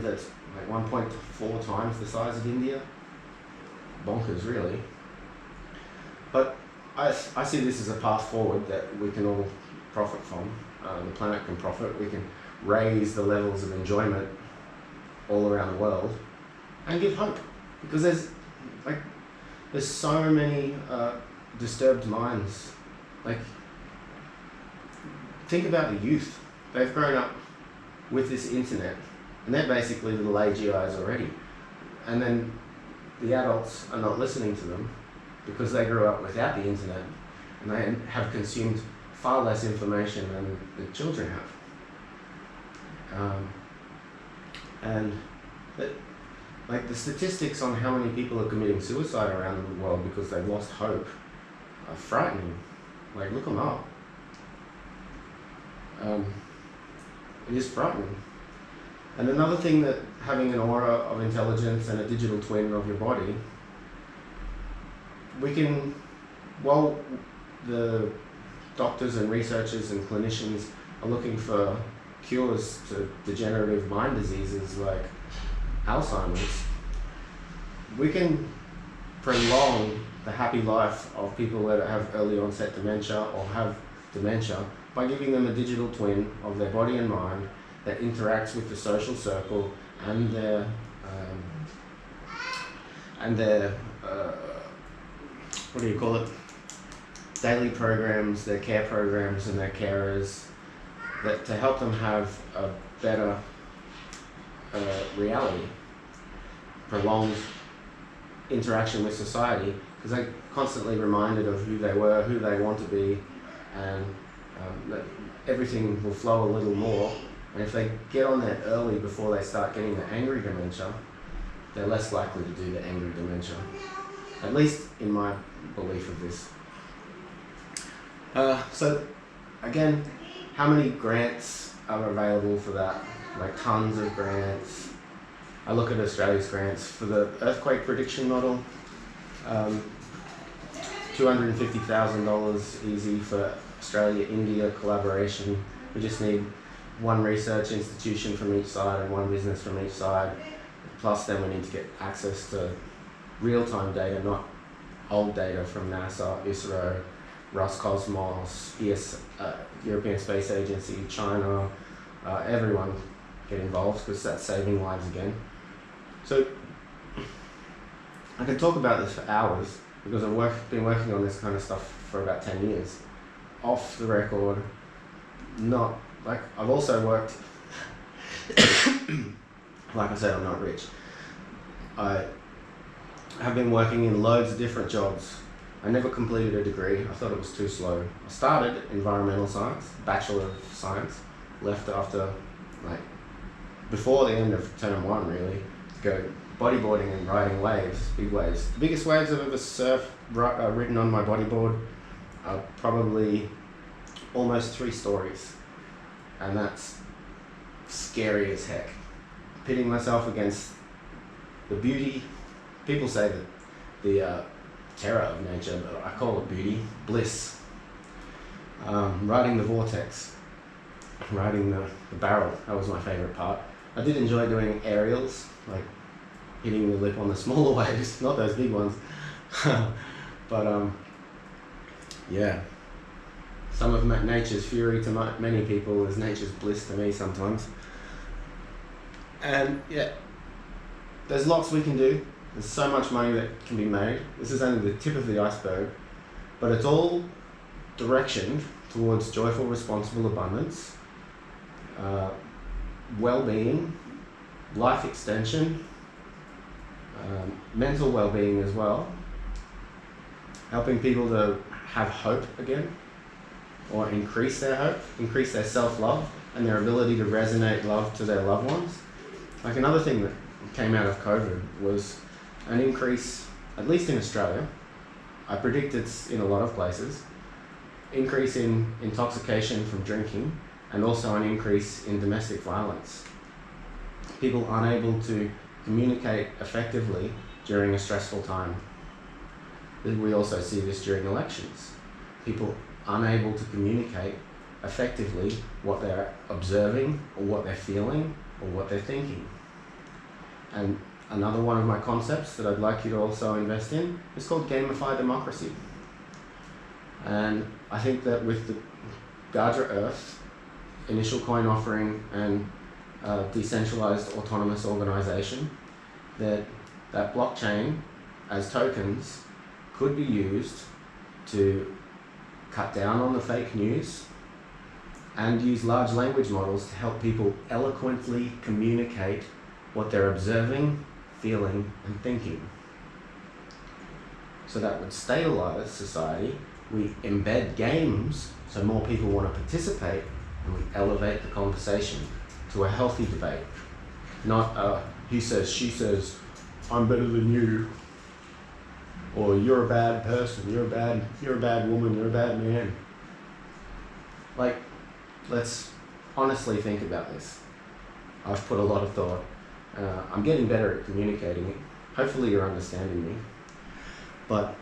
that's like 1.4 times the size of India. Bonkers, really. But I see this as a path forward that we can all profit from. The planet can profit. We can raise the levels of enjoyment all around the world and give hope, because there's so many disturbed minds. Like, think about the youth. They've grown up with this internet, and they're basically little AGIs already. And then the adults are not listening to them because they grew up without the internet, and they have consumed far less information than the children have. Like, the statistics on how many people are committing suicide around the world because they've lost hope are frightening. Like, look them up. It is frightening. And another thing, that having an aura of intelligence and a digital twin of your body, we can, while the doctors and researchers and clinicians are looking for cures to degenerative mind diseases like Alzheimer's, we can prolong the happy life of people that have early onset dementia or have dementia by giving them a digital twin of their body and mind that interacts with the social circle and their what do you call it? Daily programs, their care programs and their carers, that to help them have a better reality, prolonged interaction with society, because they're constantly reminded of who they were, who they want to be, and that everything will flow a little more. And if they get on that early before they start getting the angry dementia, they're less likely to do the angry dementia. At least in my belief of this. So again, how many grants are available for that? Like, tons of grants. I look at Australia's grants for the earthquake prediction model. $250,000 easy for Australia-India collaboration. We just need one research institution from each side and one business from each side. Plus then we need to get access to real-time data, not old data from NASA, ISRO, Roscosmos, European Space Agency, China, everyone get involved, because that's saving lives again. So I could talk about this for hours, because I've been working on this kind of stuff for about 10 years. Off the record, not, like, I've also worked, like I said, I'm not rich. I have been working in loads of different jobs. I never completed a degree. I thought it was too slow. I started environmental science, Bachelor of Science, left after, like, before the end of term 1 really, to go bodyboarding and riding waves, big waves. The biggest waves I've ever ridden on my bodyboard are probably almost 3 stories. And that's scary as heck. Pitting myself against the beauty. People say that the terror of nature, but I call it beauty, bliss. Riding the vortex, riding the barrel, that was my favourite part. I did enjoy doing aerials, like hitting the lip on the smaller waves, not those big ones. But yeah, some of nature's fury to many people is nature's bliss to me sometimes. And yeah, there's lots we can do. There's so much money that can be made. This is only the tip of the iceberg, but it's all directioned towards joyful, responsible abundance, well-being, life extension, mental well-being as well, helping people to have hope again, or increase their hope, increase their self-love and their ability to resonate love to their loved ones. Like, another thing that came out of COVID was an increase, at least in Australia, I predict it's in a lot of places, increase in intoxication from drinking, and also an increase in domestic violence. People unable to communicate effectively during a stressful time. We also see this during elections. People unable to communicate effectively what they're observing or what they're feeling or what they're thinking. And another one of my concepts that I'd like you to also invest in is called gamified democracy. And I think that with the Gardra Earth initial coin offering and decentralized autonomous organization, that blockchain as tokens could be used to cut down on the fake news and use large language models to help people eloquently communicate what they're observing, feeling, and thinking. So that would stabilize society. We embed games so more people want to participate, and we elevate the conversation to a healthy debate. Not he says, she says, I'm better than you, or you're a bad person, you're a bad woman, you're a bad man. Like, let's honestly think about this. I've put a lot of thought. I'm getting better at communicating it. Hopefully you're understanding me. But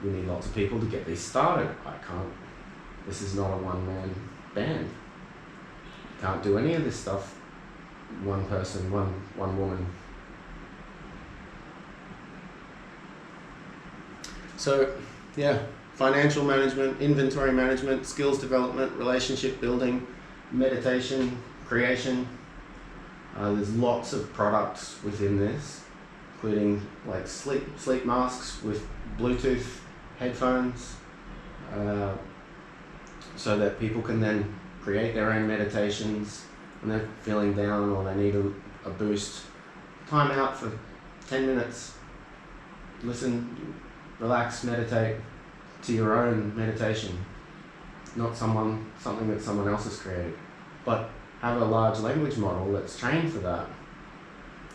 we need lots of people to get these started. This is not a one-man band. Can't do any of this stuff. One person, one woman. So, yeah, financial management, inventory management, skills development, relationship building, meditation, creation. There's lots of products within this, including like sleep masks with Bluetooth headphones, so that people can then create their own meditations when they're feeling down or they need a boost. Time out for 10 minutes. Listen, relax, meditate to your own meditation, not something that someone else has created. But have a large language model that's trained for that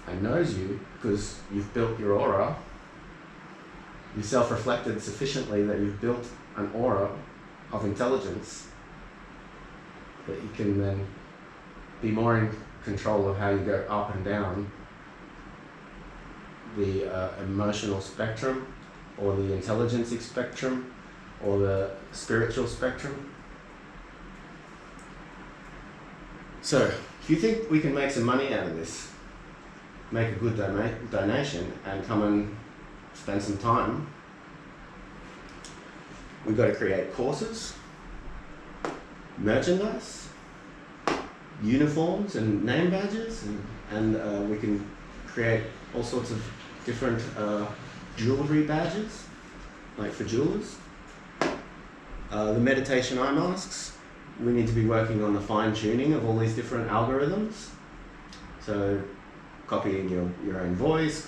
and knows you because you've built your aura. You self-reflected sufficiently that you've built an aura of intelligence that you can then be more in control of how you go up and down the emotional spectrum, or the intelligence spectrum, or the spiritual spectrum. So, if you think we can make some money out of this, make a good donation and come and spend some time, we've got to create courses, merchandise, uniforms and name badges, and we can create all sorts of different jewelry badges, like for jewelers. The meditation eye masks, we need to be working on the fine-tuning of all these different algorithms. So copying your own voice,